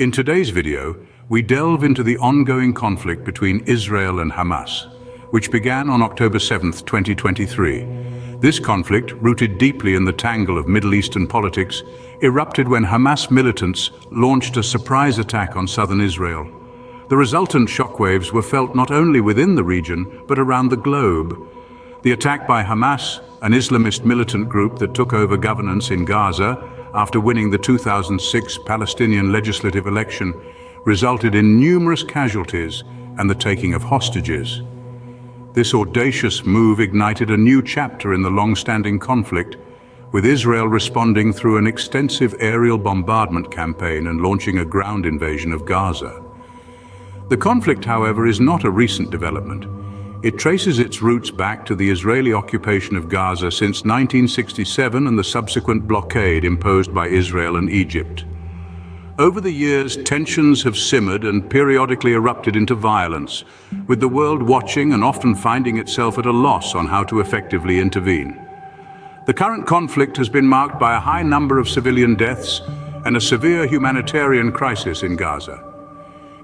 In today's video, we delve into the ongoing conflict between Israel and Hamas, which began on October 7, 2023. This conflict, rooted deeply in the tangle of Middle Eastern politics, erupted when Hamas militants launched a surprise attack on southern Israel. The resultant shockwaves were felt not only within the region, but around the globe. The attack by Hamas, an Islamist militant group that took over governance in Gaza after winning the 2006 Palestinian legislative election, resulted in numerous casualties and the taking of hostages. This audacious move ignited a new chapter in the long-standing conflict, with Israel responding through an extensive aerial bombardment campaign and launching a ground invasion of Gaza. The conflict, however, is not a recent development. It traces its roots back to the Israeli occupation of Gaza since 1967 and the subsequent blockade imposed by Israel and Egypt. Over the years, tensions have simmered and periodically erupted into violence, with the world watching and often finding itself at a loss on how to effectively intervene. The current conflict has been marked by a high number of civilian deaths and a severe humanitarian crisis in Gaza.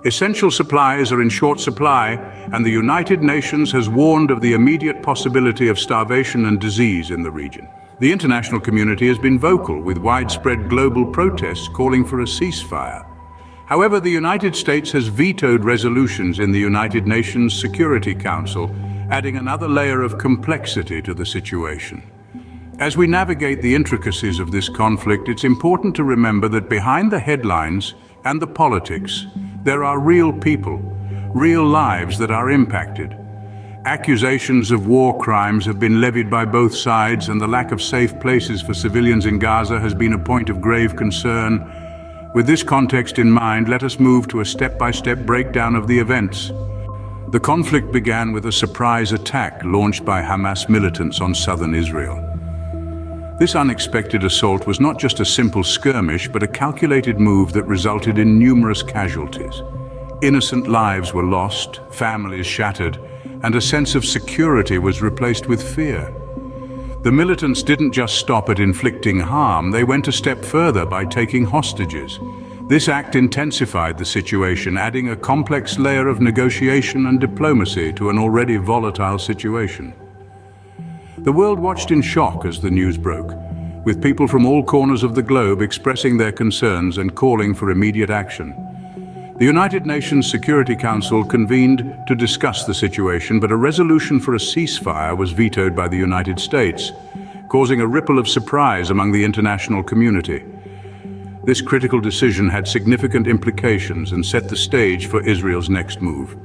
Essential supplies are in short supply, and the United Nations has warned of the immediate possibility of starvation and disease in the region. The international community has been vocal, with widespread global protests calling for a ceasefire. However, the United States has vetoed resolutions in the United Nations Security Council, adding another layer of complexity to the situation. As we navigate the intricacies of this conflict, it's important to remember that behind the headlines and the politics, there are real people, real lives that are impacted. Accusations of war crimes have been levied by both sides, and the lack of safe places for civilians in Gaza has been a point of grave concern. With this context in mind, let us move to a step-by-step breakdown of the events. The conflict began with a surprise attack launched by Hamas militants on southern Israel. This unexpected assault was not just a simple skirmish, but a calculated move that resulted in numerous casualties. Innocent lives were lost, families shattered, and a sense of security was replaced with fear. The militants didn't just stop at inflicting harm, they went a step further by taking hostages. This act intensified the situation, adding a complex layer of negotiation and diplomacy to an already volatile situation. The world watched in shock as the news broke, with people from all corners of the globe expressing their concerns and calling for immediate action. The United Nations Security Council convened to discuss the situation, but a resolution for a ceasefire was vetoed by the United States, causing a ripple of surprise among the international community. This critical decision had significant implications and set the stage for Israel's next move.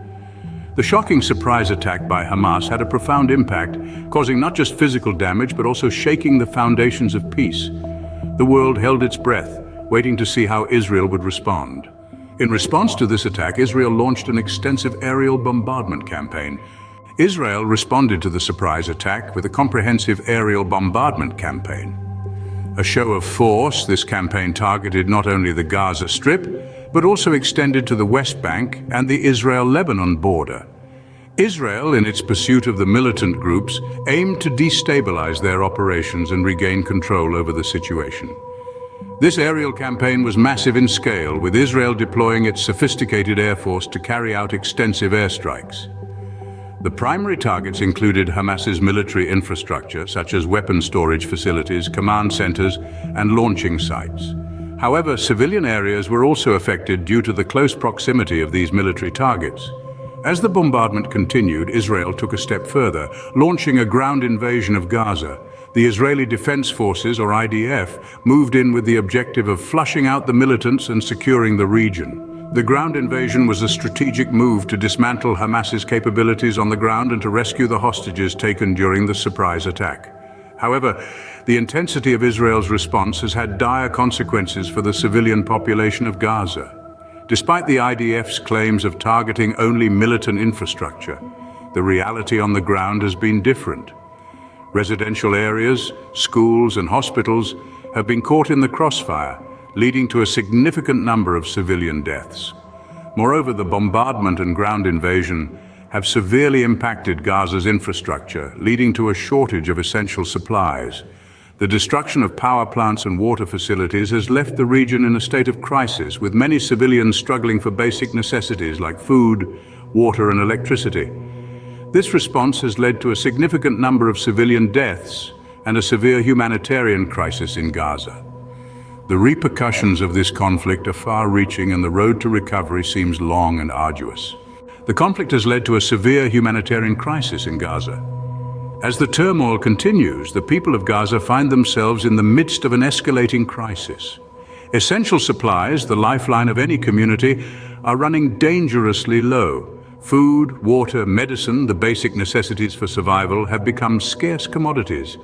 The shocking surprise attack by Hamas had a profound impact, causing not just physical damage, but also shaking the foundations of peace. The world held its breath, waiting to see how Israel would respond. In response to this attack, Israel launched an extensive aerial bombardment campaign. Israel responded to the surprise attack with a comprehensive aerial bombardment campaign. A show of force, this campaign targeted not only the Gaza Strip, but also extended to the West Bank and the Israel-Lebanon border. Israel, in its pursuit of the militant groups, aimed to destabilize their operations and regain control over the situation. This aerial campaign was massive in scale, with Israel deploying its sophisticated air force to carry out extensive airstrikes. The primary targets included Hamas's military infrastructure, such as weapon storage facilities, command centers, and launching sites. However, civilian areas were also affected due to the close proximity of these military targets. As the bombardment continued, Israel took a step further, launching a ground invasion of Gaza. The Israeli Defense Forces, or IDF, moved in with the objective of flushing out the militants and securing the region. The ground invasion was a strategic move to dismantle Hamas's capabilities on the ground and to rescue the hostages taken during the surprise attack. However, the intensity of Israel's response has had dire consequences for the civilian population of Gaza. Despite the IDF's claims of targeting only militant infrastructure, the reality on the ground has been different. Residential areas, schools, and hospitals have been caught in the crossfire, leading to a significant number of civilian deaths. Moreover, the bombardment and ground invasion have severely impacted Gaza's infrastructure, leading to a shortage of essential supplies. The destruction of power plants and water facilities has left the region in a state of crisis, with many civilians struggling for basic necessities like food, water and electricity. This response has led to a significant number of civilian deaths and a severe humanitarian crisis in Gaza. The repercussions of this conflict are far-reaching, and the road to recovery seems long and arduous. The conflict has led to a severe humanitarian crisis in Gaza. As the turmoil continues, the people of Gaza find themselves in the midst of an escalating crisis. Essential supplies, the lifeline of any community, are running dangerously low. Food, water, medicine, the basic necessities for survival, have become scarce commodities.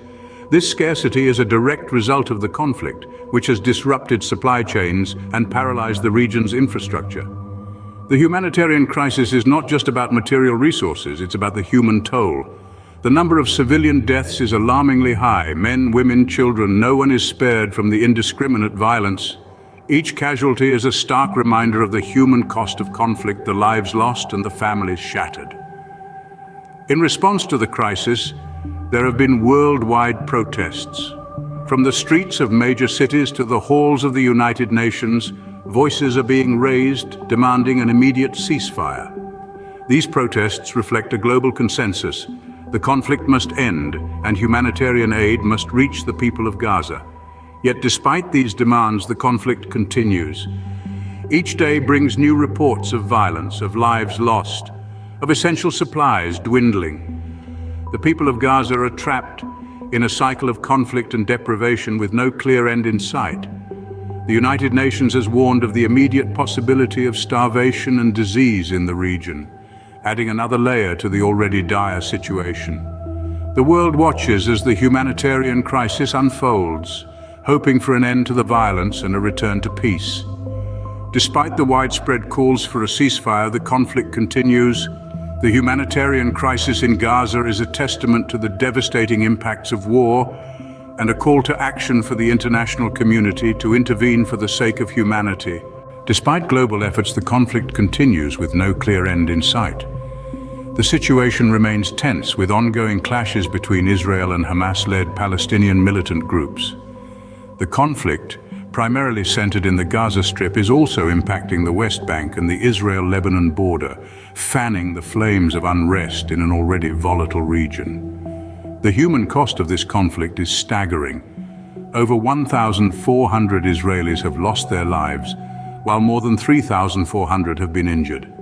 This scarcity is a direct result of the conflict, which has disrupted supply chains and paralyzed the region's infrastructure. The humanitarian crisis is not just about material resources, it's about the human toll. The number of civilian deaths is alarmingly high. Men, women, children, no one is spared from the indiscriminate violence. Each casualty is a stark reminder of the human cost of conflict, the lives lost and the families shattered. In response to the crisis, there have been worldwide protests. From the streets of major cities to the halls of the United Nations, voices are being raised demanding an immediate ceasefire. These protests reflect a global consensus. The conflict must end, and humanitarian aid must reach the people of Gaza. Yet despite these demands, the conflict continues. Each day brings new reports of violence, of lives lost, of essential supplies dwindling. The people of Gaza are trapped in a cycle of conflict and deprivation with no clear end in sight. The United Nations has warned of the immediate possibility of starvation and disease in the region, adding another layer to the already dire situation. The world watches as the humanitarian crisis unfolds, hoping for an end to the violence and a return to peace. Despite the widespread calls for a ceasefire, the conflict continues. The humanitarian crisis in Gaza is a testament to the devastating impacts of war and a call to action for the international community to intervene for the sake of humanity. Despite global efforts, the conflict continues with no clear end in sight. The situation remains tense, with ongoing clashes between Israel and Hamas-led Palestinian militant groups. The conflict, primarily centered in the Gaza Strip, is also impacting the West Bank and the Israel-Lebanon border, fanning the flames of unrest in an already volatile region. The human cost of this conflict is staggering. Over 1,400 Israelis have lost their lives, while more than 3,400 have been injured.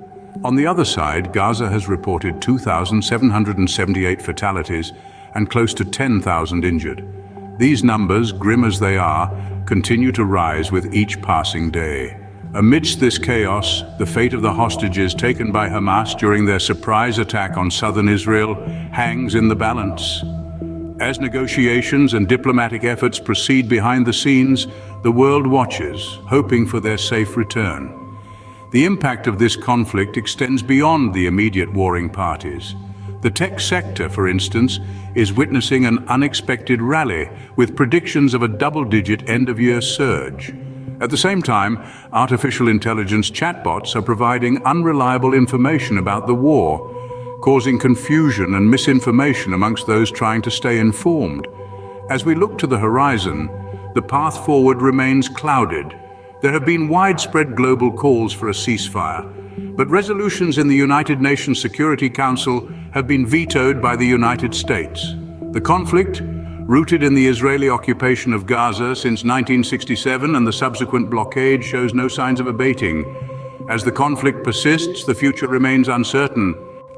On the other side, Gaza has reported 2,778 fatalities and close to 10,000 injured. These numbers, grim as they are, continue to rise with each passing day. Amidst this chaos, the fate of the hostages taken by Hamas during their surprise attack on southern Israel hangs in the balance. As negotiations and diplomatic efforts proceed behind the scenes, the world watches, hoping for their safe return. The impact of this conflict extends beyond the immediate warring parties. The tech sector, for instance, is witnessing an unexpected rally, with predictions of a double-digit end-of-year surge. At the same time, artificial intelligence chatbots are providing unreliable information about the war, causing confusion and misinformation amongst those trying to stay informed. As we look to the horizon, the path forward remains clouded. There have been widespread global calls for a ceasefire, but resolutions in the United Nations Security Council have been vetoed by the United States. The conflict, rooted in the Israeli occupation of Gaza since 1967 and the subsequent blockade, shows no signs of abating. As the conflict persists, the future remains uncertain.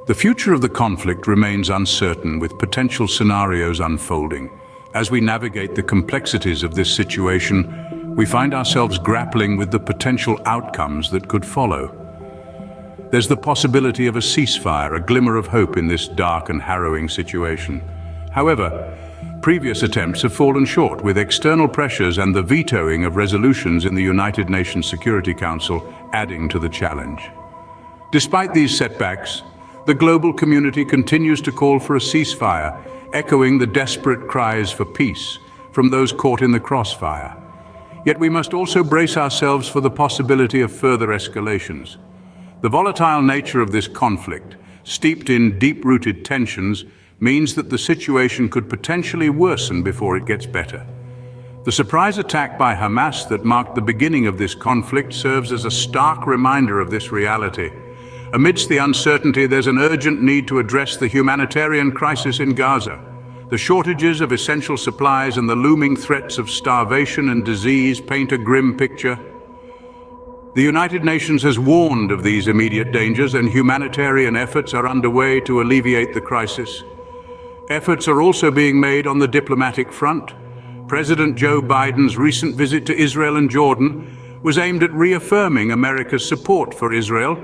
The future of the conflict remains uncertain, with potential scenarios unfolding. As we navigate the complexities of this situation, we find ourselves grappling with the potential outcomes that could follow. There's the possibility of a ceasefire, a glimmer of hope in this dark and harrowing situation. However, previous attempts have fallen short, with external pressures and the vetoing of resolutions in the United Nations Security Council adding to the challenge. Despite these setbacks, the global community continues to call for a ceasefire, echoing the desperate cries for peace from those caught in the crossfire. Yet we must also brace ourselves for the possibility of further escalations. The volatile nature of this conflict, steeped in deep-rooted tensions, means that the situation could potentially worsen before it gets better. The surprise attack by Hamas that marked the beginning of this conflict serves as a stark reminder of this reality. Amidst the uncertainty, there's an urgent need to address the humanitarian crisis in Gaza. The shortages of essential supplies and the looming threats of starvation and disease paint a grim picture. The United Nations has warned of these immediate dangers, and humanitarian efforts are underway to alleviate the crisis. Efforts are also being made on the diplomatic front. President Joe Biden's recent visit to Israel and Jordan was aimed at reaffirming America's support for Israel,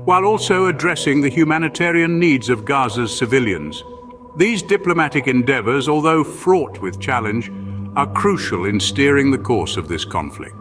while also addressing the humanitarian needs of Gaza's civilians. These diplomatic endeavors, although fraught with challenge, are crucial in steering the course of this conflict.